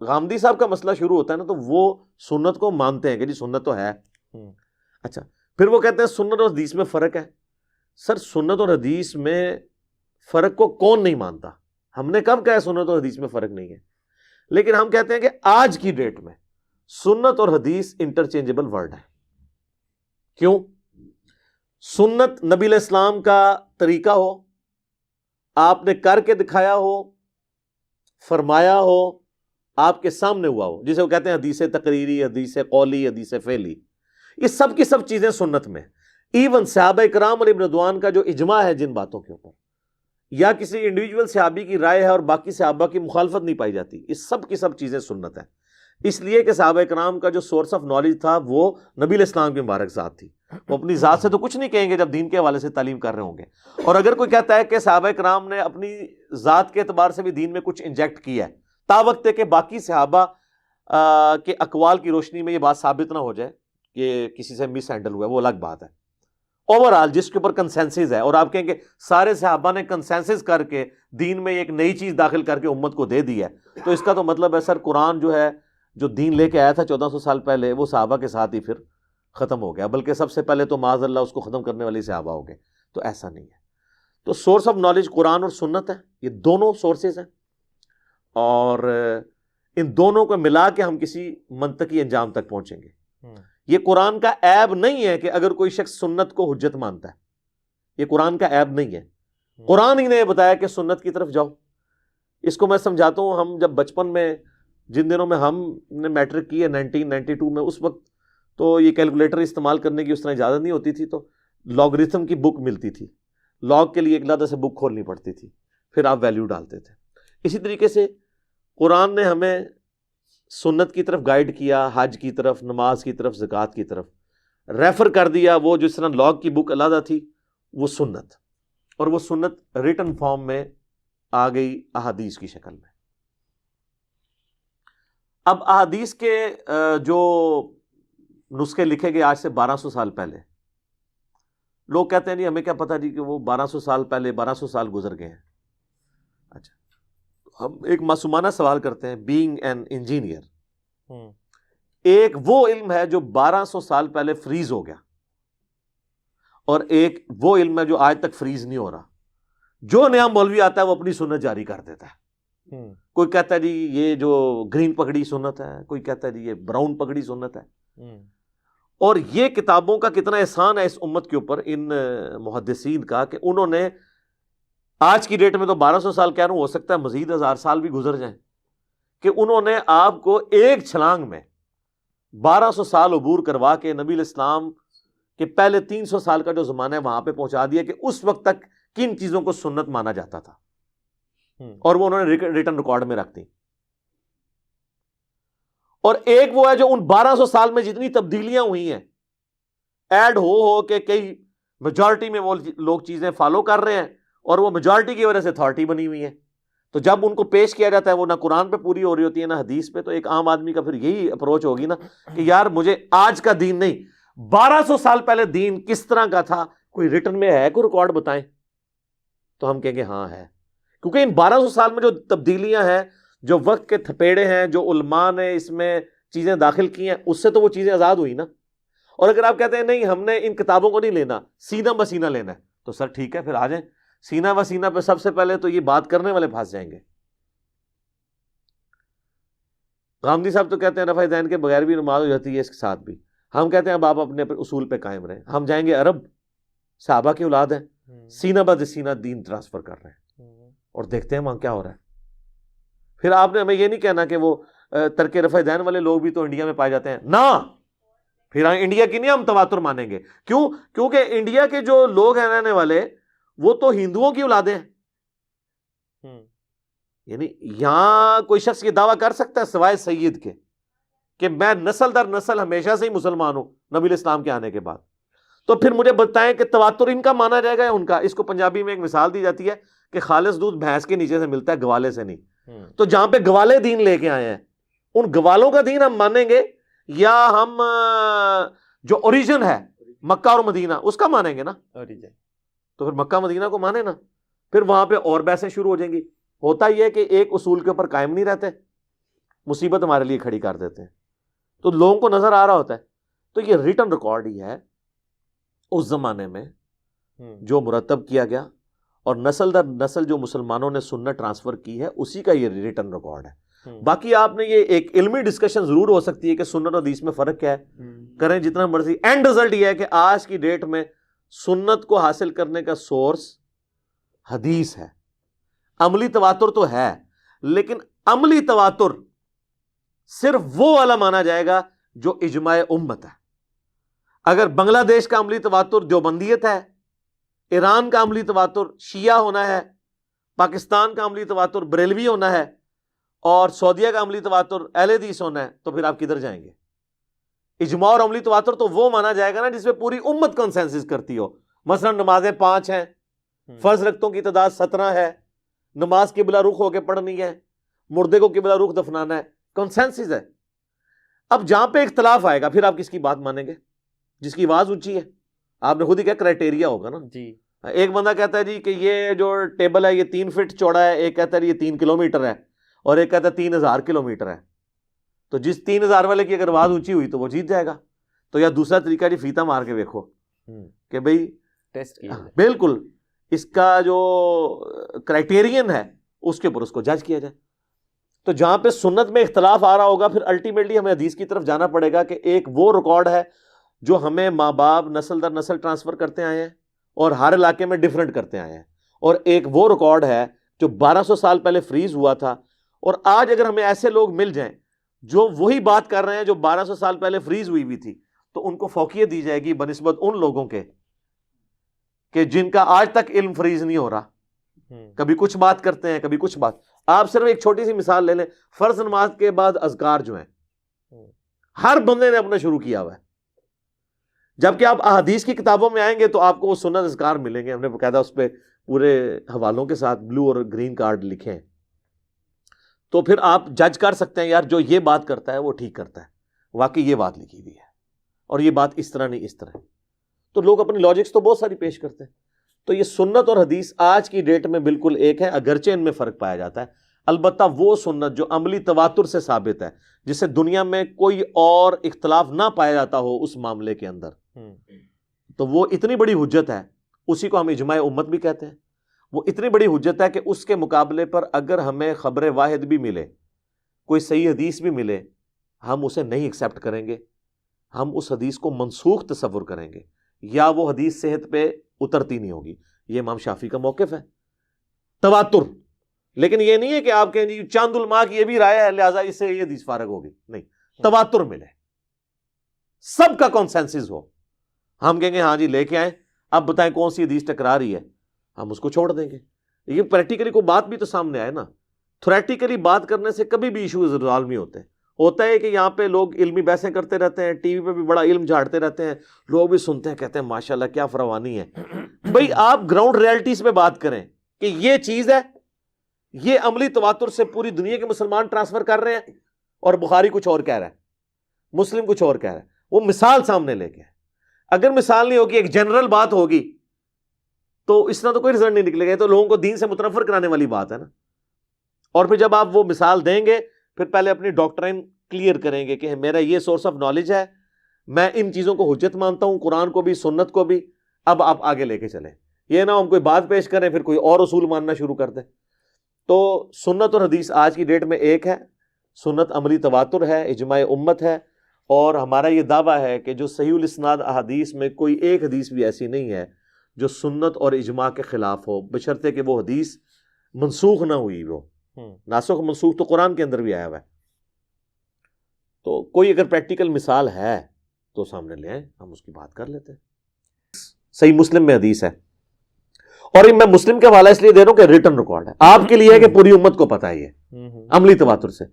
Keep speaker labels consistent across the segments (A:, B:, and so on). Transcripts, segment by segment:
A: غامدی صاحب کا مسئلہ شروع ہوتا ہے نا تو وہ سنت کو مانتے ہیں کہ جی سنت تو ہے. اچھا پھر وہ کہتے ہیں سنت اور حدیث میں فرق ہے. سر سنت اور حدیث میں فرق کو کون نہیں مانتا؟ ہم نے کب کہا سنت اور حدیث میں فرق نہیں ہے؟ لیکن ہم کہتے ہیں کہ آج کی ڈیٹ میں سنت اور حدیث انٹرچینجبل ورڈ ہے. کیوں؟ سنت نبی علیہ السلام کا طریقہ ہو، آپ نے کر کے دکھایا ہو، فرمایا ہو، آپ کے سامنے ہوا ہو، جسے وہ کہتے ہیں حدیث تقریری، حدیث قولی، حدیث فعلی. یہ سب کی سب چیزیں سنت میں. ایون صحابہ کرام اور ابن رضوان کا جو اجماع ہے جن باتوں کے اوپر، یا کسی انڈیویجول صحابی کی رائے ہے اور باقی صحابہ کی مخالفت نہیں پائی جاتی، یہ سب کی سب چیزیں سنت ہیں. اس لیے کہ صحابہ کرام کا جو سورس آف نالج تھا وہ نبی علیہ السلام کی مبارک ذات تھی. وہ اپنی ذات سے تو کچھ نہیں کہیں گے جب دین کے حوالے سے تعلیم کر رہے ہوں گے. اور اگر کوئی کہتا ہے کہ صحابہ کرام نے اپنی ذات کے اعتبار سے بھی دین میں کچھ انجیکٹ کیا ہے، تا وقت ہے کہ باقی صحابہ کے اقوال کی روشنی میں یہ بات ثابت نہ ہو جائے کہ کسی سے مس ہینڈل ہوا ہے، وہ الگ بات ہے. اوورآل جس کے اوپر کنسنسس ہے، اور آپ کہیں کہ سارے صحابہ نے کنسنسس کر کے دین میں ایک نئی چیز داخل کر کے امت کو دے دی ہے، تو اس کا تو مطلب ہے سر قرآن جو ہے جو دین لے کے آیا تھا 1400 سال پہلے، وہ صحابہ کے ساتھ ہی پھر ختم ہو گیا، بلکہ سب سے پہلے تو معاذ اللہ اس کو ختم کرنے والی صحابہ ہو گئے. تو ایسا نہیں ہے. تو سورس آف نالج قرآن اور سنت ہے، یہ دونوں سورسز ہیں، اور ان دونوں کو ملا کے ہم کسی منطقی انجام تک پہنچیں گے. یہ قرآن کا عیب نہیں ہے کہ اگر کوئی شخص سنت کو حجت مانتا ہے، یہ قرآن کا عیب نہیں ہے. قرآن ہی نے بتایا کہ سنت کی طرف جاؤ. اس کو میں سمجھاتا ہوں، ہم جب بچپن میں جن دنوں میں ہم نے میٹرک کی ہے 1992 میں، اس وقت تو یہ کیلکولیٹر استعمال کرنے کی اس طرح اجازت نہیں ہوتی تھی، تو لاگرتھم کی بک ملتی تھی، لاگ کے لیے ایک علیحدہ سے بک کھولنی پڑتی تھی، پھر آپ ویلیو ڈالتے تھے. اسی طریقے سے قرآن نے ہمیں سنت کی طرف گائیڈ کیا، حج کی طرف، نماز کی طرف، زکوٰۃ کی طرف ریفر کر دیا. وہ جس طرح لاگ کی بک علیحدہ تھی وہ سنت، اور وہ سنت ریٹن فارم میں آ گئی احادیث کی شکل میں. اب احادیث کے جو نسخے لکھے گئے آج سے 1200 سال پہلے، لوگ کہتے ہیں جی ہمیں کیا پتہ جی کہ وہ 1200 سال پہلے 1200 سال گزر گئے ہیں. اچھا ہم ایک معصومانہ سوال کرتے ہیں، بینگ این انجینئر، ایک وہ علم ہے جو 1200 سال پہلے فریز ہو گیا، اور ایک وہ علم ہے جو آج تک فریز نہیں ہو رہا. جو نیا مولوی آتا ہے وہ اپنی سنت جاری کر دیتا ہے. کوئی کہتا ہے جی یہ جو گرین پگڑی سنت ہے، کوئی کہتا ہے جی یہ براؤن پگڑی سنت ہے. اور یہ کتابوں کا کتنا احسان ہے اس امت کے اوپر، ان محدثین کا، کہ انہوں نے آج کی ڈیٹ میں تو 1200 سال کہہ رہا ہوں، ہو سکتا ہے مزید 1000 سال بھی گزر جائیں، کہ انہوں نے آپ کو ایک چھلانگ میں 1200 سال عبور کروا کے نبی علیہ السلام کے پہلے 300 سال کا جو زمانہ ہے وہاں پہ پہنچا دیا کہ اس وقت تک کن چیزوں کو سنت مانا جاتا تھا، اور وہ انہوں نے ریٹن ریکارڈ میں رکھ دی. اور ایک وہ ہے جو ان 1200 سال میں جتنی تبدیلیاں ہوئی ہیں، ایڈ ہو کے کئی میجورٹی میں وہ لوگ چیزیں فالو کر رہے ہیں، اور وہ میجورٹی کی وجہ سے اتھارٹی بنی ہوئی ہے. تو جب ان کو پیش کیا جاتا ہے وہ نہ قرآن پہ پوری ہو رہی ہوتی ہے نہ حدیث پہ، تو ایک عام آدمی کا پھر یہی اپروچ ہوگی نا کہ یار مجھے آج کا دین نہیں، 1200 سال پہلے دین کس طرح کا تھا، کوئی ریٹن میں ہے، کوئی ریکارڈ بتائیں. تو ہم کہیں گے ہاں ہے، کیونکہ ان 1200 سال میں جو تبدیلیاں ہیں، جو وقت کے تھپیڑے ہیں، جو علماء نے اس میں چیزیں داخل کی ہیں، اس سے تو وہ چیزیں آزاد ہوئی نا. اور اگر آپ کہتے ہیں نہیں ہم نے ان کتابوں کو نہیں لینا، سینہ بسینہ لینا ہے، تو سر ٹھیک ہے، پھر آ جائیں. سینہ بسینہ پہ سب سے پہلے تو یہ بات کرنے والے پھنس جائیں گے. غامدی صاحب تو کہتے ہیں رفع ذہن کے بغیر بھی نماز ہو جاتی ہے، اس کے ساتھ بھی. ہم کہتے ہیں اب آپ اپنے اصول پہ قائم رہیں. ہم جائیں گے عرب، صحابہ کی اولاد ہیں، سینہ بد سینہ دین ٹرانسفر کر رہے ہیں، اور دیکھتے ہیں وہاں کیا ہو رہا ہے. پھر آپ نے ہمیں یہ نہیں کہنا کہ وہ ترک رفع ذہن والے لوگ بھی تو انڈیا میں پائے جاتے ہیں نا. پھر انڈیا کی نہیں ہم تواتر مانیں گے. کیوں؟ کیونکہ انڈیا کے جو لوگ ہیں رہنے والے، وہ تو ہندوؤں کی اولادیں ہیں. یعنی یہاں کوئی شخص یہ دعویٰ کر سکتا ہے سوائے سید کے کہ میں نسل در نسل ہمیشہ سے ہی مسلمان ہوں نبی علیہ السلام کے آنے کے بعد. تو پھر مجھے بتائیں کہ تواتر ان کا مانا جائے گا یا ان کا؟ اس کو پنجابی میں ایک مثال دی جاتی ہے کہ خالص دودھ بھینس کے نیچے سے ملتا ہے، گوالے سے نہیں. تو جہاں پہ گوالے دین لے کے آئے ہیں، ان گوالوں کا دین ہم مانیں گے، یا ہم جو اوریجن ہے مکہ اور مدینہ اس کا مانیں گے نا؟ تو پھر مکہ مدینہ کو مانے نا. پھر وہاں پہ اور بحثیں شروع ہو جائیں گی. ہوتا یہ ہے کہ ایک اصول کے اوپر قائم نہیں رہتے. مصیبت ہمارے لیے کھڑی کر دیتے ہیں. تو لوگوں کو نظر آ رہا ہوتا ہے. تو یہ ریٹن ریکارڈ ہی ہے اس زمانے میں جو مرتب کیا گیا, اور نسل در نسل جو مسلمانوں نے سنت ٹرانسفر کی ہے اسی کا یہ ریٹن ریکارڈ ہے. باقی آپ نے یہ ایک علمی ڈسکشن ضرور ہو سکتی ہے کہ سنت اور حدیث میں فرق کیا ہے, کریں جتنا مرضی. اینڈ رزلٹ یہ ہے کہ آج کی ڈیٹ میں سنت کو حاصل کرنے کا سورس حدیث ہے. عملی تواتر تو ہے, لیکن عملی تواتر صرف وہ والا مانا جائے گا جو اجماع امت ہے. اگر بنگلہ دیش کا عملی تواتر دیوبندیت ہے, ایران کا عملی تواتر شیعہ ہونا ہے, پاکستان کا عملی تواتر بریلوی ہونا ہے, اور سعودیہ کا عملی تواتر اہل حدیث ہونا ہے, تو پھر آپ کدھر جائیں گے؟ اجماع اور عملی تواتر تو وہ مانا جائے گا نا جس میں پوری امت کنسنسس کرتی ہو. مثلا نمازیں 5 ہیں, فرض رکعتوں کی تعداد 17 ہے, نماز قبلہ رخ ہو کے پڑھنی ہے, مردے کو قبلہ رخ دفنانا ہے, کنسنسس ہے. اب جہاں پہ اختلاف آئے گا پھر آپ کس کی بات مانیں گے؟ جس کی آواز اونچی ہے. آپ نے خود ہی کہا کرائٹیریا ہوگا نا جی. ایک بندہ کہتا ہے جی کہ یہ جو ٹیبل ہے یہ 3 فٹ چوڑا ہے, ایک کہتا ہے یہ 3 کلومیٹر ہے, اور ایک کہتا ہے 3000 کلومیٹر ہے. تو جس 3000 والے کی اگر آواز اونچی ہوئی تو وہ جیت جائے گا. تو یا دوسرا طریقہ جی فیتا مار کے دیکھو کہ بھئی ٹیسٹ کیا, بالکل اس کا جو کرائٹیرین ہے اس کے اوپر اس کو جج کیا جائے. تو جہاں پہ سنت میں اختلاف آ رہا ہوگا پھر الٹیمیٹلی ہمیں حدیث کی طرف جانا پڑے گا کہ ایک وہ ریکارڈ ہے جو ہمیں ماں باپ نسل در نسل ٹرانسفر کرتے آئے ہیں اور ہر علاقے میں ڈیفرنٹ کرتے آئے ہیں, اور ایک وہ ریکارڈ ہے جو 1200 سال پہلے فریز ہوا تھا. اور آج اگر ہمیں ایسے لوگ مل جائیں جو وہی بات کر رہے ہیں جو 1200 سال پہلے فریز ہوئی بھی تھی, تو ان کو فوقیت دی جائے گی بنسبت ان لوگوں کے کہ جن کا آج تک علم فریز نہیں ہو رہا. کبھی کچھ بات کرتے ہیں, کبھی کچھ بات. آپ صرف ایک چھوٹی سی مثال لے لیں, فرض نماز کے بعد اذکار جو ہیں ہر بندے نے اپنا شروع کیا ہوا ہے, جبکہ آپ احادیث کی کتابوں میں آئیں گے تو آپ کو وہ سنت اذکار ملیں گے. ہم نے باقاعدہ اس پہ پورے حوالوں کے ساتھ بلو اور گرین کارڈ لکھے ہیں. تو پھر آپ جج کر سکتے ہیں یار جو یہ بات کرتا ہے وہ ٹھیک کرتا ہے, واقعی یہ بات لکھی ہوئی ہے, اور یہ بات اس طرح نہیں اس طرح. تو لوگ اپنی لاجکس تو بہت ساری پیش کرتے ہیں. تو یہ سنت اور حدیث آج کی ڈیٹ میں بالکل ایک ہے, اگرچہ ان میں فرق پایا جاتا ہے. البتہ وہ سنت جو عملی تواتر سے ثابت ہے, جس سے دنیا میں کوئی اور اختلاف نہ پایا جاتا ہو اس معاملے کے اندر, تو وہ اتنی بڑی حجت ہے, اسی کو ہم اجماع امت بھی کہتے ہیں. وہ اتنی بڑی حجت ہے کہ اس کے مقابلے پر اگر ہمیں خبر واحد بھی ملے, کوئی صحیح حدیث بھی ملے, ہم اسے نہیں ایکسیپٹ کریں گے. ہم اس حدیث کو منسوخ تصور کریں گے, یا وہ حدیث صحت پہ اترتی نہیں ہوگی. یہ امام شافعی کا موقف ہے. تواتر, لیکن یہ نہیں ہے کہ آپ کہیں جی چاند علماء کی یہ بھی رائے ہے لہٰذا اس سے یہ حدیث فارغ ہوگی. نہیں, تواتر ملے, سب کا کنسنسس ہو, ہم کہیں گے ہاں جی لے کے آئیں, اب بتائیں کون سی حدیث ٹکرا رہی ہے, ہم اس کو چھوڑ دیں گے. یہ پریکٹیکلی کوئی بات بھی تو سامنے آئے نا. تھوریٹیکلی بات کرنے سے کبھی بھی ایشوز ریزالو نہیں ہوتے. ہوتا ہے کہ یہاں پہ لوگ علمی بحثیں کرتے رہتے ہیں, ٹی وی پہ بھی بڑا علم جھاڑتے رہتے ہیں, لوگ بھی سنتے ہیں, کہتے ہیں ماشاءاللہ کیا فراوانی ہے. بھئی آپ گراؤنڈ ریالٹیز پہ بات کریں کہ یہ چیز ہے, یہ عملی تواتر سے پوری دنیا کے مسلمان ٹرانسفر کر رہے ہیں, اور بخاری کچھ اور کہہ رہا ہے, مسلم کچھ اور کہہ رہا ہے. وہ مثال سامنے لے کے, اگر مثال نہیں ہوگی, ایک جنرل بات ہوگی, تو اس طرح تو کوئی رزلٹ نہیں نکلے گا. تو لوگوں کو دین سے متنفر کرانے والی بات ہے نا. اور پھر جب آپ وہ مثال دیں گے پھر پہلے اپنی ڈاکٹرائن کلیئر کریں گے کہ میرا یہ سورس آف نالج ہے, میں ان چیزوں کو حجت مانتا ہوں, قرآن کو بھی سنت کو بھی. اب آپ آگے لے کے چلیں, یہ نہ ہم کوئی بات پیش کریں پھر کوئی اور اصول ماننا شروع کر دیں. تو سنت اور حدیث آج کی ڈیٹ میں ایک ہے. سنت عملی تواتر ہے, اجماع امت ہے, اور ہمارا یہ دعویٰ ہے کہ جو صحیح الاسناد احادیث میں کوئی ایک حدیث بھی ایسی نہیں ہے جو سنت اور اجماع کے خلاف ہو, بشرطے کہ وہ حدیث منسوخ نہ ہوئی. وہ ناسخ منسوخ تو قرآن کے اندر بھی آیا ہوا ہے. تو کوئی اگر پریکٹیکل مثال ہے تو سامنے لے آئیں, ہم اس کی بات کر لیتے ہیں. صحیح مسلم میں حدیث ہے, اور میں مسلم کے حوالہ اس لیے دے رہا ہوں کہ ریٹن ریکارڈ ہے, آپ کے لیے ہے کہ پوری امت کو پتہ ہے یہ عملی تواتر سے.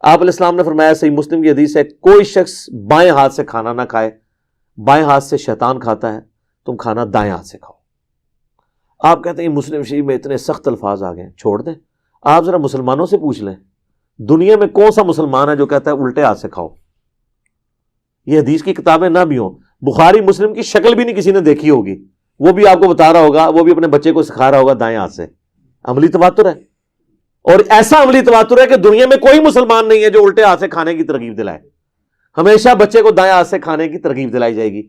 A: آپ علیہ السلام نے فرمایا, صحیح مسلم کی حدیث ہے, کوئی شخص بائیں ہاتھ سے کھانا نہ کھائے, بائیں ہاتھ سے شیطان کھاتا ہے, تم کھانا دائیں ہاتھ سے کھاؤ. آپ کہتے ہیں مسلم شریف میں اتنے سخت الفاظ آ گئے, چھوڑ دیں. آپ ذرا مسلمانوں سے پوچھ لیں, دنیا میں کون سا مسلمان ہے جو کہتا ہے الٹے ہاتھ سے کھاؤ. یہ حدیث کی کتابیں نہ بھی ہوں, بخاری مسلم کی شکل بھی نہیں کسی نے دیکھی ہوگی, وہ بھی آپ کو بتا رہا ہوگا, وہ بھی اپنے بچے کو سکھا رہا ہوگا دائیں ہاتھ سے. عملی تواتر ہے. اور ایسا عملی تواتر ہے کہ دنیا میں کوئی مسلمان نہیں ہے جو الٹے ہاتھ سے کھانے کی ترغیب دلائے. ہمیشہ بچے کو دائیں ہاتھ سے کھانے کی ترغیب دلائی جائے گی.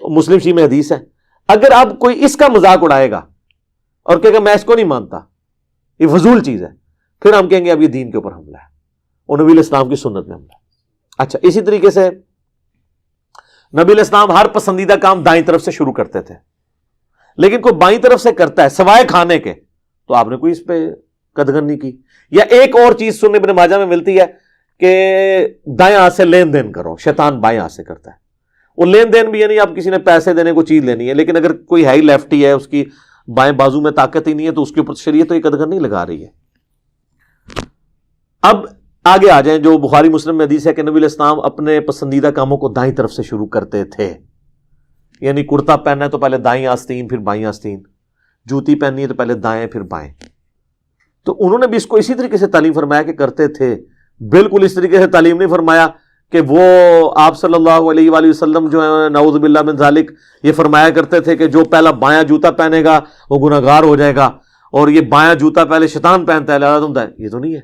A: مسلم شریف میں حدیث ہے. اگر اب کوئی اس کا مذاق اڑائے گا اور کہے گا میں اس کو نہیں مانتا, یہ فضول چیز ہے, پھر ہم کہیں گے اب یہ دین کے اوپر حملہ ہے اور نبی علیہ السلام کی سنت میں حملہ ہے. اچھا, اسی طریقے سے نبی علیہ السلام ہر پسندیدہ کام دائیں طرف سے شروع کرتے تھے, لیکن کوئی بائیں طرف سے کرتا ہے سوائے کھانے کے تو آپ نے کوئی اس پہ قدغن نہیں کی. یا ایک اور چیز سنن ابن ماجہ میں ملتی ہے کہ دائیں ہاتھ سے لین دین کرو, شیطان بائیں ہاتھ سے کرتا ہے. وہ لین دین بھی ہے نہیں, آپ کسی نے پیسے دینے کو چیز لینی ہے, لیکن اگر کوئی ہے لیفٹی ہے, اس کی بائیں بازو میں طاقت ہی نہیں ہے, تو اس کے اوپر شریعت تو یہ قدغن نہیں لگا رہی ہے. اب آگے آ جائیں, جو بخاری مسلم میں حدیث ہے کہ نبی علیہ السلام اپنے پسندیدہ کاموں کو دائیں طرف سے شروع کرتے تھے. یعنی کرتا پہننا ہے تو پہلے دائیں آستین پھر بائیں آستین, جوتی پہننی ہے تو پہلے دائیں پھر بائیں. تو انہوں نے بھی اس کو اسی طریقے سے تعلیم فرمایا کہ کرتے تھے. بالکل اس طریقے سے تعلیم نہیں فرمایا کہ وہ آپ صلی اللہ علیہ وآلہ وسلم جو ہے نعوذ باللہ من ذالک یہ فرمایا کرتے تھے کہ جو پہلا بایاں جوتا پہنے گا وہ گناہگار ہو جائے گا, اور یہ بایاں جوتا پہلے شیطان پہنتا ہے لہذا تم. یہ تو نہیں ہے,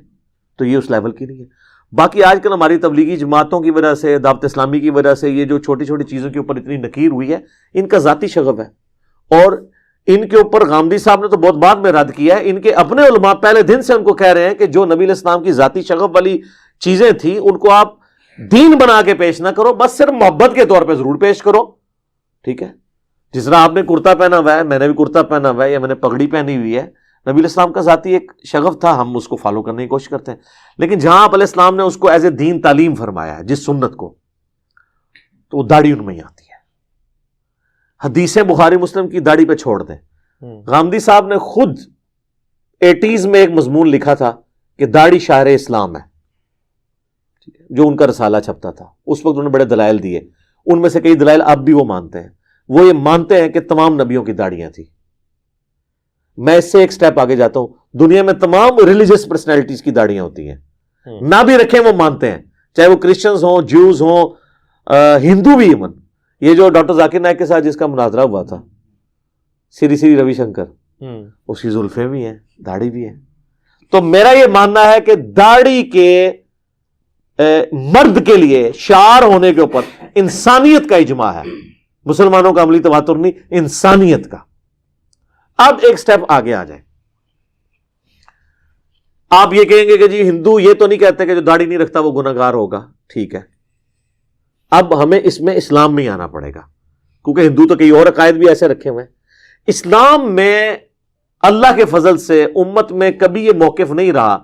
A: تو یہ اس لیول کی نہیں ہے. باقی آج کل ہماری تبلیغی جماعتوں کی وجہ سے, دعوت اسلامی کی وجہ سے یہ جو چھوٹی چھوٹی چیزوں کے اوپر اتنی نکیر ہوئی ہے, ان کا ذاتی شغف ہے. اور ان کے اوپر غامدی صاحب نے تو بہت بعد میں رد کیا ہے. ان کے اپنے علماء پہلے دن سے ان کو کہہ رہے ہیں کہ جو نبی علیہ السلام کی ذاتی شغف والی چیزیں تھیں ان کو آپ دین بنا کے پیش نہ کرو, بس صرف محبت کے طور پہ ضرور پیش کرو. ٹھیک ہے, جس طرح آپ نے کرتا پہنا ہوا ہے, میں نے بھی کرتا پہنا ہوا ہے, یا میں نے پگڑی پہنی ہوئی ہے, نبی علیہ السلام کا ذاتی ایک شغف تھا, ہم اس کو فالو کرنے کی کوشش کرتے ہیں. لیکن جہاں آپ علیہ السلام نے اس کو ایز اے دین تعلیم فرمایا ہے, جس سنت کو, تو وہ داڑھی ان میں ہی آتی ہے. حدیثیں بخاری مسلم کی داڑھی پہ چھوڑ دیں. غامدی صاحب نے خود 80s میں ایک مضمون لکھا تھا کہ داڑھی شاعر اسلام ہے, جو ان کا رسالہ چھپتا تھا. اس وقت انہوں نے بڑے دلائل دیے, ان میں سے کئی دلائل اب بھی وہ مانتے ہیں. وہ یہ مانتے ہیں کہ تمام نبیوں کی داڑیاں تھیں. میں اس سے ایک سٹیپ آگے جاتا ہوں, دنیا میں تمام ریلیجیس پرسنالٹیز کی داڑیاں ہوتی ہیں, نہ بھی رکھیں وہ مانتے ہیں, چاہے وہ کرسچنز ہوں, جیوز ہوں, ہندو بھی. ایون یہ جو ڈاکٹر ذاکر نائک کے ساتھ جس کا مناظرہ ہوا تھا, سری سری روی شنکر, اس کی زلفیں بھی ہیں, داڑھی بھی ہے. تو میرا یہ ماننا ہے کہ داڑھی کے مرد کے لیے شعار ہونے کے اوپر انسانیت کا اجماع ہے, مسلمانوں کا عملی تواتر نہیں, انسانیت کا. اب ایک سٹیپ آگے آ جائیں. آپ یہ کہیں گے کہ جی ہندو یہ تو نہیں کہتے کہ جو داڑھی نہیں رکھتا وہ گناہگار ہوگا. ٹھیک ہے, اب ہمیں اس میں اسلام میں آنا پڑے گا, کیونکہ ہندو تو کئی اور عقائد بھی ایسے رکھے ہوئے ہیں. اسلام میں اللہ کے فضل سے امت میں کبھی یہ موقف نہیں رہا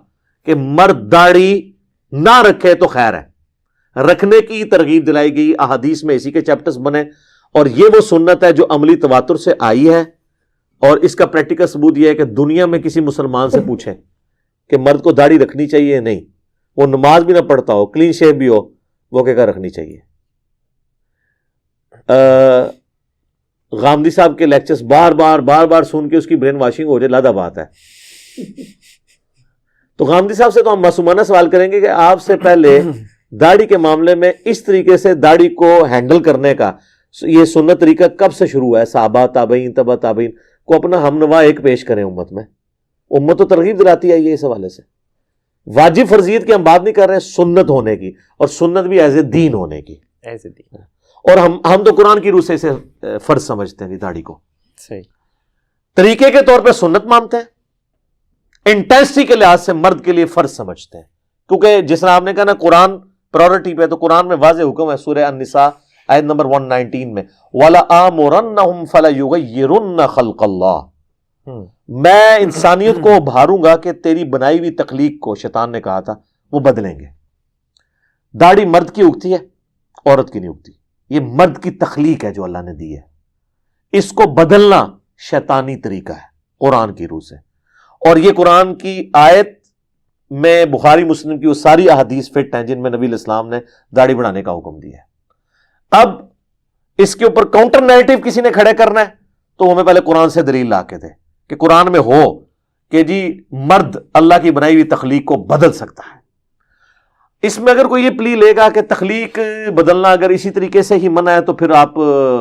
A: کہ مرد داڑھی نہ رکھے تو خیر ہے, رکھنے کی ترغیب دلائی گئی. احادیث میں اسی کے چیپٹرز بنے, اور یہ وہ سنت ہے جو عملی تواتر سے آئی ہے. اور اس کا پریکٹیکل ثبوت یہ ہے کہ دنیا میں کسی مسلمان سے پوچھیں کہ مرد کو داڑھی رکھنی چاہیے نہیں, وہ نماز بھی نہ پڑھتا ہو, کلین شیو بھی ہو, وہ کہے گا رکھنی چاہیے. غامدی صاحب کے لیکچرز بار بار سن کے اس کی برین واشنگ ہو جائے, لادہ بات ہے. تو غامدی صاحب سے تو ہم معصومانہ سوال کریں گے کہ آپ سے پہلے داڑھی کے معاملے میں اس طریقے سے داڑھی کو ہینڈل کرنے کا یہ سنت طریقہ کب سے شروع ہے؟ صحابہ, تابعین, تبع تابعین کو اپنا ہم نوا ایک پیش کریں امت میں. امت تو ترغیب دلاتی آئی ہے اس حوالے سے. واجب فرضیت کی ہم بات نہیں کر رہے ہیں, سنت ہونے کی, اور سنت بھی ایز اے دین ہونے کی.
B: ایز اے دین.
A: اور ہم تو قرآن کی روح سے اسے فرض سمجھتے ہیں داڑھی کو.
B: صحیح.
A: طریقے کے طور پہ سنت مانتے ہیں, انٹینسٹی کے لحاظ سے مرد کے لیے فرض سمجھتے ہیں, کیونکہ جس طرح آپ نے کہا نا قرآن پرائورٹی پہ, تو قرآن میں واضح حکم ہے سورہ النساء آیت نمبر 119 میں, وَلَآمُرَنَّهُمْ فَلَيُغَيِّرُنَّ خَلْقَ اللَّهِ, میں انسانیت کو ابھاروں گا کہ تیری بنائی ہوئی تخلیق کو, شیطان نے کہا تھا, وہ بدلیں گے. داڑھی مرد کی اگتی ہے, عورت کی نہیں اگتی. یہ مرد کی تخلیق ہے جو اللہ نے دی ہے. اس کو بدلنا شیطانی طریقہ ہے قرآن کی روح سے. اور یہ قرآن کی آیت میں بخاری مسلم کی وہ ساری احادیث فٹ ہیں جن میں نبی علیہ السلام نے داڑھی بڑھانے کا حکم دیا ہے. اب اس کے اوپر کاؤنٹر نیریٹو کسی نے کھڑے کرنا ہے تو ہمیں پہلے قرآن سے دلیل لا کے دے کہ قرآن میں ہو کہ جی مرد اللہ کی بنائی ہوئی تخلیق کو بدل سکتا ہے. اس میں اگر کوئی یہ پلی لے گا کہ تخلیق بدلنا اگر اسی طریقے سے ہی منع ہے تو پھر آپ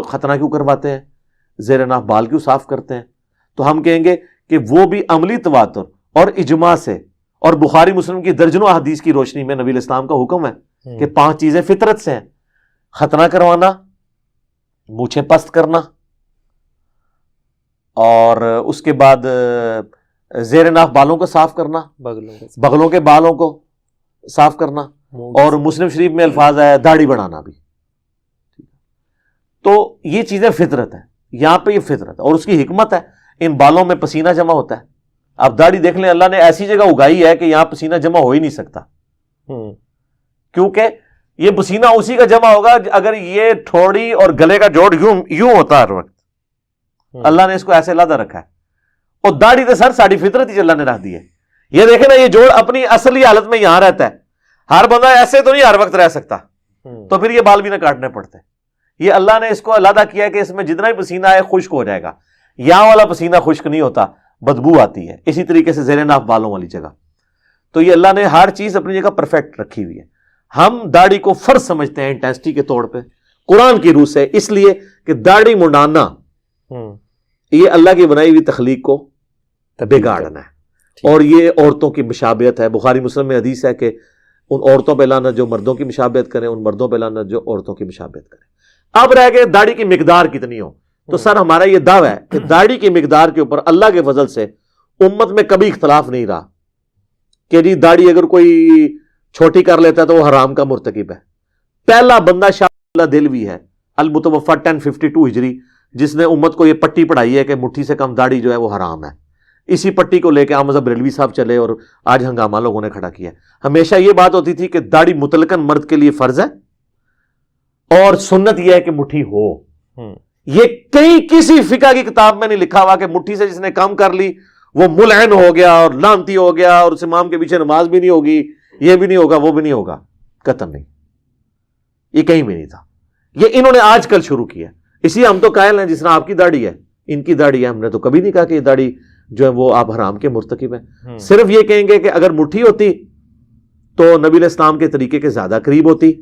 A: ختنہ کیوں کرواتے ہیں, زیر ناف بال کیوں صاف کرتے ہیں, تو ہم کہیں گے کہ وہ بھی عملی تواتر اور اجماع سے اور بخاری مسلم کی درجنوں احادیث کی روشنی میں نبی اسلام کا حکم ہے کہ 5 چیزیں فطرت سے ہیں: ختنہ کروانا، مونچھیں پست کرنا، اور اس کے بعد زیر ناف بالوں کو صاف کرنا، بغلوں کے بالوں کو صاف کرنا، اور مسلم شریف میں الفاظ ہے داڑھی بڑھانا بھی. تو یہ چیزیں فطرت ہیں، یہاں پہ یہ فطرت ہے. اور اس کی حکمت ہے، ان بالوں میں پسینہ جمع ہوتا ہے. آپ داڑھی دیکھ لیں، اللہ نے ایسی جگہ اگائی ہے کہ یہاں پسینہ جمع ہو ہی نہیں سکتا، کیونکہ یہ پسینہ اسی کا جمع ہوگا اگر یہ ٹھوڑی اور گلے کا جوڑ یوں ہوتا ہے ہر وقت. اللہ نے اس کو ایسے علیحدہ رکھا ہے. اور داڑھی تو سر ساری فطرت ہی اللہ نے رکھ دی ہے. یہ دیکھیں نا، یہ جوڑ اپنی اصلی حالت میں یہاں رہتا ہے. ہر بندہ ایسے تو نہیں ہر وقت رہ سکتا، تو پھر یہ بال بھی نہ کاٹنے پڑتے. یہ اللہ نے اس کو علیحدہ کیا ہے کہ اس میں جتنا بھی پسینہ ہے خشک ہو جائے گا. یہاں والا پسینہ خشک نہیں ہوتا، بدبو آتی ہے. اسی طریقے سے زیر ناف بالوں والی جگہ. تو یہ اللہ نے ہر چیز اپنی جگہ پرفیکٹ رکھی ہوئی ہے. ہم داڑھی کو فرض سمجھتے ہیں انٹینسٹی کے طور پہ قرآن کی روح سے، اس لیے کہ داڑھی منڈانا یہ اللہ کی بنائی ہوئی تخلیق کو بگاڑنا ہے، اور یہ عورتوں کی مشابہت ہے. بخاری مسلم میں حدیث ہے کہ ان عورتوں پہ لعنت جو مردوں کی مشابہت کریں، ان مردوں پہ لعنت جو عورتوں کی مشابہت کریں. اب رہ گئے داڑھی کی مقدار کتنی ہو. تو سر ہمارا یہ دعویٰ ہے کہ داڑھی کی مقدار کے اوپر اللہ کے فضل سے امت میں کبھی اختلاف نہیں رہا کہ جی داڑھی اگر کوئی چھوٹی کر لیتا ہے تو وہ حرام کا مرتکب ہے. پہلا بندہ شاہ اللہ دہلوی ہے، المتوفی 1052 ہجری، جس نے امت کو یہ پٹی پڑھائی ہے کہ مٹھی سے کم داڑھی جو ہے وہ حرام ہے. اسی پٹی کو لے کے احمد بریلوی صاحب چلے اور آج ہنگامہ لوگوں نے کھڑا کیا. ہمیشہ یہ بات ہوتی تھی کہ داڑھی مطلقاً مرد کے لیے فرض ہے اور سنت یہ ہے کہ مٹھی ہو. یہ کسی فقہ کی کتاب میں نہیں لکھا ہوا کہ مٹھی سے جس نے کام کر لی وہ ملعن ہو گیا اور لعنتی ہو گیا اور اس امام کے پیچھے نماز بھی نہیں ہوگی، یہ بھی نہیں ہوگا، وہ بھی نہیں ہوگا. قطعاً نہیں، یہ کہیں بھی نہیں تھا. یہ انہوں نے آج کل شروع کیا. اسی ہم تو قائل ہیں جس طرح آپ کی داڑھی ہے، ان کی داڑھی ہے، ہم نے تو کبھی نہیں کہا کہ یہ داڑھی جو ہے وہ آپ حرام کے مرتکب ہیں. صرف یہ کہیں گے کہ اگر مٹھی ہوتی تو نبی علیہ السلام کے طریقے کے زیادہ قریب ہوتی.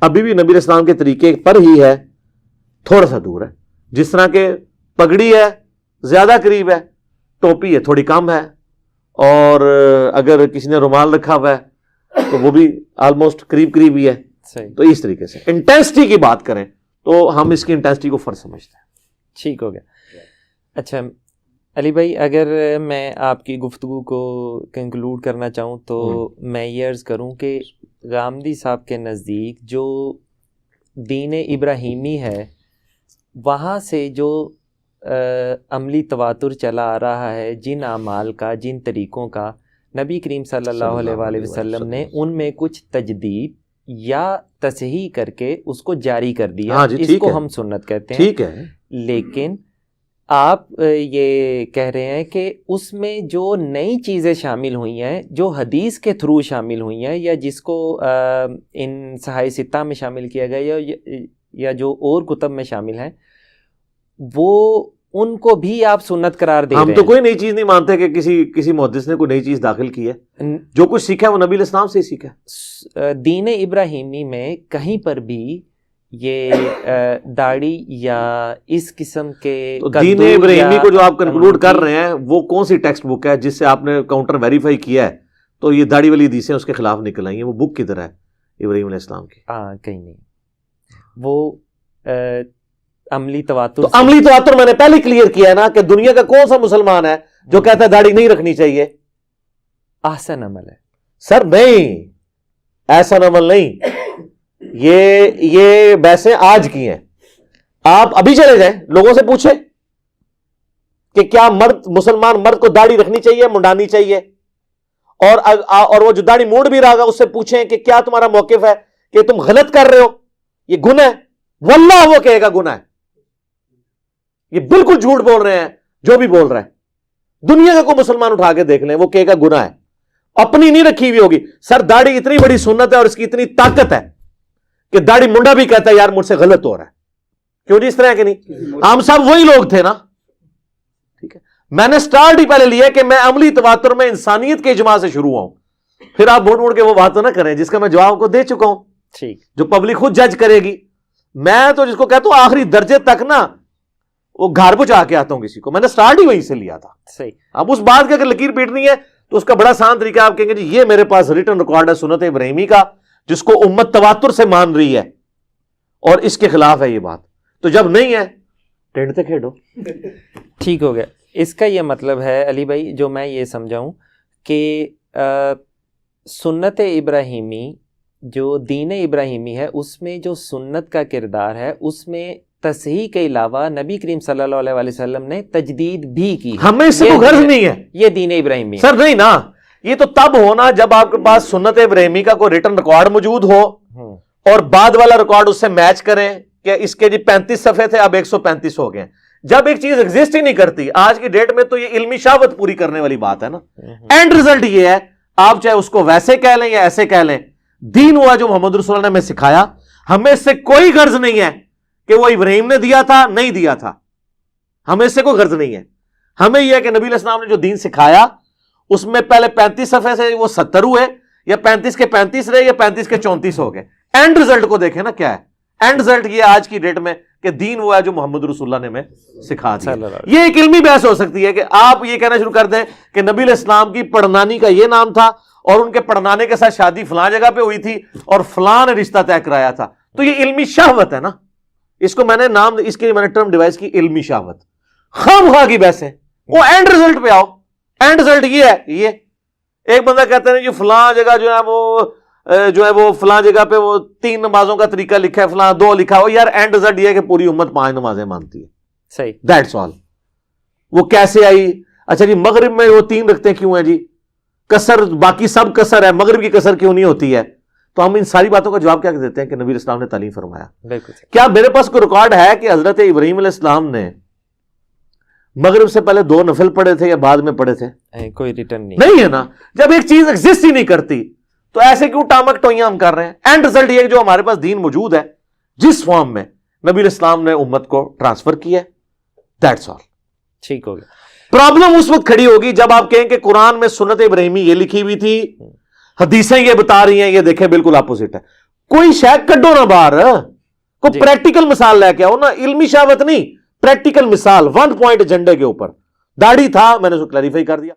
A: ابھی بھی نبی علیہ السلام کے طریقے پر ہی ہے، تھوڑا سا دور ہے. جس طرح کہ پگڑی ہے زیادہ قریب ہے، ٹوپی ہے تھوڑی کم ہے، اور اگر کسی نے رومال رکھا ہوا ہے تو وہ بھی آلموسٹ قریب ہی ہے. تو اس طریقے سے انٹینسٹی کی بات کریں تو ہم اس کی انٹینسٹی کو فرض سمجھتے ہیں.
B: ٹھیک ہو گیا. اچھا علی بھائی، اگر میں آپ کی گفتگو کو کنکلوڈ کرنا چاہوں تو میں یہ عرض کروں کہ غامدی صاحب کے نزدیک جو دین ابراہیمی ہے، وہاں سے جو عملی تواتر چلا آ رہا ہے، جن اعمال کا، جن طریقوں کا، نبی کریم صلی اللہ علیہ وآلہ وسلم نے ان میں کچھ تجدید یا تصحیح کر کے اس کو جاری کر دیا. اس کو ہم سنت کہتے ہیں.
A: ٹھیک ہے،
B: لیکن آپ یہ کہہ رہے ہیں کہ اس میں جو نئی چیزیں شامل ہوئی ہیں، جو حدیث کے تھرو شامل ہوئی ہیں، یا جس کو ان صحاح ستہ میں شامل کیا گیا یا جو اور کتب میں شامل ہیں، وہ ان کو بھی آپ سنت قرار دے رہے ہیں.
A: ہم تو کوئی نئی چیز نہیں مانتے کہ کسی محدث نے کوئی نئی چیز داخل کی ہے. جو کچھ سیکھا ہے وہ نبی علیہ السلام سے ہی سیکھا ہے.
B: دین ابراہیمی میں کہیں پر بھی یہ داڑھی یا اس قسم کے
A: دین ابراہیمی کو جو آپ کنکلوڈ کر رہے ہیں وہ کون سی ٹیکسٹ بک ہے جس سے آپ نے کاؤنٹر ویریفائی کیا ہے تو یہ داڑھی والی حدیثیں اس کے خلاف نکل آئی ہیں؟ وہ بک کدھر ہے ابراہیم علیہ السلام کی؟
B: کہیں نہیں. وہ عملی تواتر.
A: تو عملی تواتر میں نے پہلے کلیئر کیا ہے نا کہ دنیا کا کون سا مسلمان ہے جو کہتا ہے داڑھی نہیں رکھنی چاہیے؟
B: احسن عمل ہے
A: سر. نہیں، احسن عمل نہیں، یہ بحثیں آج کی ہیں. آپ ابھی چلے جائیں لوگوں سے پوچھیں کہ کیا مسلمان مرد کو داڑھی رکھنی چاہیے، منڈانی چاہیے، اور وہ جو داڑھی مونڈ بھی رہا گا اس سے پوچھیں کہ کیا تمہارا موقف ہے کہ تم غلط کر رہے ہو، یہ گناہ ہے. واللہ وہ کہے گا گناہ ہے. یہ بالکل جھوٹ بول رہے ہیں جو بھی بول رہا ہے. دنیا کا کوئی مسلمان اٹھا کے دیکھ لیں، وہ کہے گا گناہ ہے. اپنی نہیں رکھی ہوئی ہوگی. سر داڑھی اتنی بڑی سنت ہے اور اس کی اتنی طاقت ہے کہ داڑھی منڈا بھی کہتا ہے یار مجھ سے غلط ہو رہا ہے. کیوں جی؟ اس طرح کہ نہیں، عام صاحب وہی لوگ تھے نا. ٹھیک ہے، میں نے سٹارٹ ہی پہلے لیا کہ میں عملی تواتر میں انسانیت کے اجماع سے شروع ہوں. پھر آپ موڑ موڑ کے وہ بات تو نہ کریں جس کا میں جواب کو دے چکا ہوں.
B: ٹھیک،
A: جو پبلک خود جج کرے گی. میں تو جس کو کہتا ہوں آخری درجے تک نا وہ گھر پہنچا کے آتا ہوں کسی کو. میں نے سٹارٹ ہی وہیں سے لیا تھا.
B: صحیح.
A: اب اس بات کی اگر لکیر پیٹنی ہے تو اس کا بڑا آسان طریقہ آپ کہیں گے جی یہ میرے پاس ریٹن ریکارڈ ہے سنت ابراہیمی کا جس کو امت تواتر سے مان رہی ہے اور اس کے خلاف ہے یہ بات. تو جب نہیں ہے ٹینٹ تے کھیڑو.
B: ٹھیک ہو گیا. اس کا یہ مطلب ہے علی بھائی جو میں یہ سمجھاؤں کہ سنت ابراہیمی جو دین ابراہیمی ہے اس میں جو سنت کا کردار ہے اس میں تصحیح کے علاوہ نبی کریم صلی اللہ علیہ وسلم نے تجدید بھی کی.
A: ہمیں اس سے کوئی غرض نہیں ہے.
B: یہ دین ابراہیمی
A: سر نہیں نا, یہ تو تب ہونا جب آپ کے پاس سنت ابراہیمی کا کوئی ریٹن ریکارڈ موجود ہو اور بعد والا ریکارڈ اس سے میچ کریں کہ اس کے جی 35 صفحے تھے اب 135 ہو گئے. جب ایک چیز ایگزسٹ ہی نہیں کرتی آج کی ڈیٹ میں تو یہ علمی شہوت پوری کرنے والی بات ہے نا. اینڈ ریزلٹ یہ ہے آپ چاہے اس کو ویسے کہہ لیں یا ایسے کہہ لیں, دین ہوا جو محمد رسول اللہ نے ہمیں سکھایا. ہمیں اس سے کوئی غرض نہیں ہے کہ وہ ابراہیم نے دیا تھا نہیں دیا تھا, ہمیں اس سے کوئی غرض نہیں ہے. ہمیں یہ ہے کہ نبی علیہ السلام نے جو دین سکھایا اس میں پہلے 35 صفحے سے وہ 70 ہوئے یا 35 کے 35 رہے یا 35 کے 34 ہو گئے. اینڈ ریزلٹ کو دیکھیں نا کیا ہے. اینڈ ریزلٹ یہ آج کی ڈیٹ میں کہ دین ہوا ہے جو محمد رسول اللہ نے ہمیں سکھا دیا. یہ ایک علمی بحث ہو سکتی ہے کہ آپ یہ کہنا شروع کر دیں کہ نبی علیہ السلام کی پڑنانی کا یہ نام تھا اور ان کے پڑنانے کے ساتھ شادی فلاں جگہ پہ ہوئی تھی اور فلاں نے رشتہ طے کرایا تھا. تو یہ علمی شہوت ہے نا, اس کو میں نے نام اس کے لیے میں نے ٹرم ڈیوائس کی علمی شہوت. خام خواہ کی بحث ہے. وہ اینڈ ریزلٹ پہ آؤ. اینڈ ریزلٹ یہ ہے, یہ ایک بندہ کہتے ہیں جو فلاں جگہ جو ہے وہ فلاں جگہ پہ وہ 3 نمازوں کا طریقہ لکھا ہے, فلاں 2 لکھا ہو. یار اینڈ ریزلٹ یہ ہے کہ پوری امت 5 نمازیں مانتی ہے.
B: صحیح,
A: دیٹس آل. وہ کیسے آئی؟ اچھا جی مغرب میں وہ 3 رکھتے کیوں ہیں جی؟ کسر, باقی سب کسر ہے, مغرب کی کسر کیوں نہیں ہوتی ہے؟ تو ہم ان ساری باتوں کا جواب کیا دیتے ہیں کہ نبی اسلام نے تعلیم فرمایا. کیا میرے پاس کوئی ریکارڈ ہے کہ حضرت ابراہیم علیہ السلام نے مغرب سے پہلے 2 نفل پڑھے تھے یا بعد میں پڑھے تھے؟
B: کوئی ریٹرن
A: نہیں ہے نا. جب ایک چیز ایگزسٹ ہی نہیں کرتی تو ایسے کیوں ٹامک ٹوئیاں ہم کر رہے ہیں؟ اینڈ ریزلٹ یہ کہ جو ہمارے پاس دین موجود ہے جس فارم میں نبی علیہ السلام نے امت کو ٹرانسفر کیا ہے, دیٹس آل.
B: ٹھیک ہو گیا.
A: پرابلم اس وقت کھڑی ہوگی جب آپ کہیں کہ قرآن میں سنت ابراہیمی یہ لکھی ہوئی تھی, حدیثیں یہ بتا رہی ہیں, یہ دیکھیں بالکل اپوزٹ ہے. کوئی شاید کڈو نہ باہر, کوئی پریکٹیکل مثال لے کے آؤ نا, علمی شہوت نہیں, پریکٹیکل مثال 1 پوائنٹ ایجنڈے کے اوپر. داڑھی تھا, میں نے اس کو کلیریفائی کر دیا.